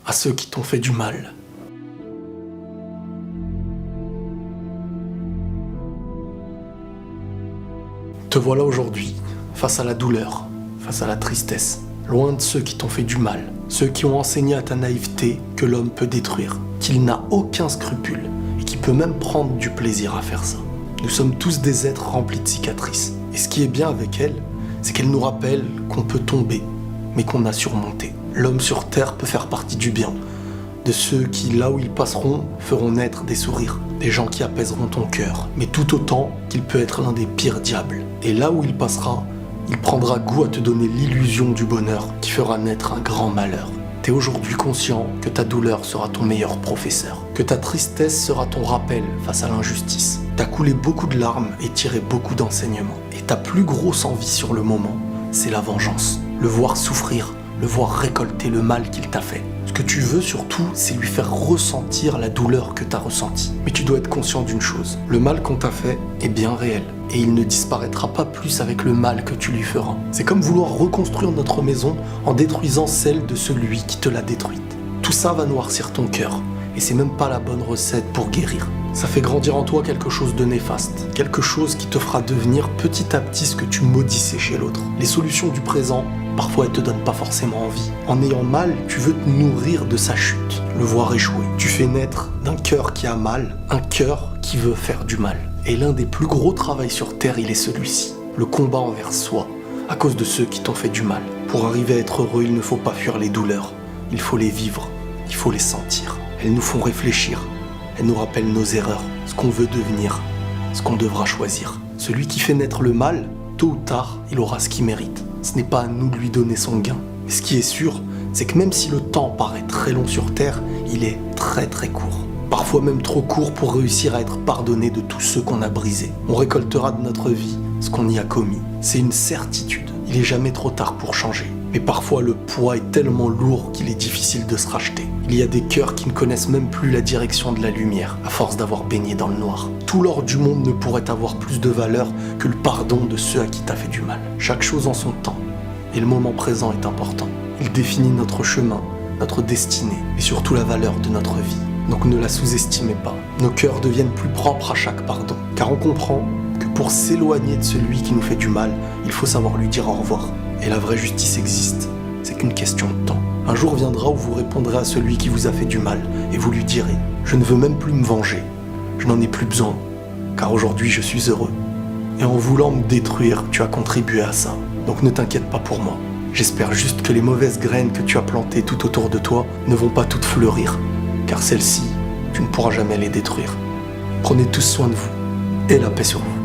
à ceux qui t'ont fait du mal. Te voilà aujourd'hui, face à la douleur, face à la tristesse, loin de ceux qui t'ont fait du mal, ceux qui ont enseigné à ta naïveté que l'homme peut détruire, qu'il n'a aucun scrupule et qu'il peut même prendre du plaisir à faire ça. Nous sommes tous des êtres remplis de cicatrices. Et ce qui est bien avec elle, c'est qu'elle nous rappelle qu'on peut tomber, mais qu'on a surmonté. L'homme sur terre peut faire partie du bien, de ceux qui, là où ils passeront, feront naître des sourires, des gens qui apaiseront ton cœur, mais tout autant qu'il peut être l'un des pires diables. Et là où il passera, il prendra goût à te donner l'illusion du bonheur qui fera naître un grand malheur. T'es aujourd'hui conscient que ta douleur sera ton meilleur professeur, que ta tristesse sera ton rappel face à l'injustice. T'as coulé beaucoup de larmes et tiré beaucoup d'enseignements. Et ta plus grosse envie sur le moment, c'est la vengeance. Le voir souffrir, le voir récolter le mal qu'il t'a fait. Ce que tu veux surtout, c'est lui faire ressentir la douleur que t'as ressentie. Mais tu dois être conscient d'une chose, le mal qu'on t'a fait est bien réel. Et il ne disparaîtra pas plus avec le mal que tu lui feras. C'est comme vouloir reconstruire notre maison en détruisant celle de celui qui te l'a détruite. Tout ça va noircir ton cœur, et c'est même pas la bonne recette pour guérir. Ça fait grandir en toi quelque chose de néfaste, quelque chose qui te fera devenir petit à petit ce que tu maudissais chez l'autre. Les solutions du présent, parfois elles te donnent pas forcément envie. En ayant mal, tu veux te nourrir de sa chute, le voir échouer. Tu fais naître d'un cœur qui a mal, un cœur qui veut faire du mal. Et l'un des plus gros travails sur Terre, il est celui-ci. Le combat envers soi, à cause de ceux qui t'ont fait du mal. Pour arriver à être heureux, il ne faut pas fuir les douleurs. Il faut les vivre, il faut les sentir. Elles nous font réfléchir. Elles nous rappellent nos erreurs, ce qu'on veut devenir, ce qu'on devra choisir. Celui qui fait naître le mal, tôt ou tard, il aura ce qu'il mérite. Ce n'est pas à nous de lui donner son gain. Mais ce qui est sûr, c'est que même si le temps paraît très long sur Terre, il est très très court. Parfois même trop court pour réussir à être pardonné de tous ceux qu'on a brisés. On récoltera de notre vie ce qu'on y a commis. C'est une certitude. Il est jamais trop tard pour changer. Mais parfois le poids est tellement lourd qu'il est difficile de se racheter. Il y a des cœurs qui ne connaissent même plus la direction de la lumière, à force d'avoir baigné dans le noir. Tout l'or du monde ne pourrait avoir plus de valeur que le pardon de ceux à qui t'as fait du mal. Chaque chose en son temps. Et le moment présent est important. Il définit notre chemin, notre destinée, et surtout la valeur de notre vie. Donc ne la sous-estimez pas. Nos cœurs deviennent plus propres à chaque pardon. Car on comprend que pour s'éloigner de celui qui nous fait du mal, il faut savoir lui dire au revoir. Et la vraie justice existe. C'est qu'une question de temps. Un jour viendra où vous répondrez à celui qui vous a fait du mal et vous lui direz « Je ne veux même plus me venger. Je n'en ai plus besoin. Car aujourd'hui je suis heureux. Et en voulant me détruire, tu as contribué à ça. Donc ne t'inquiète pas pour moi. J'espère juste que les mauvaises graines que tu as plantées tout autour de toi ne vont pas toutes fleurir. Car celles-ci, tu ne pourras jamais les détruire. Prenez tous soin de vous et la paix sur vous.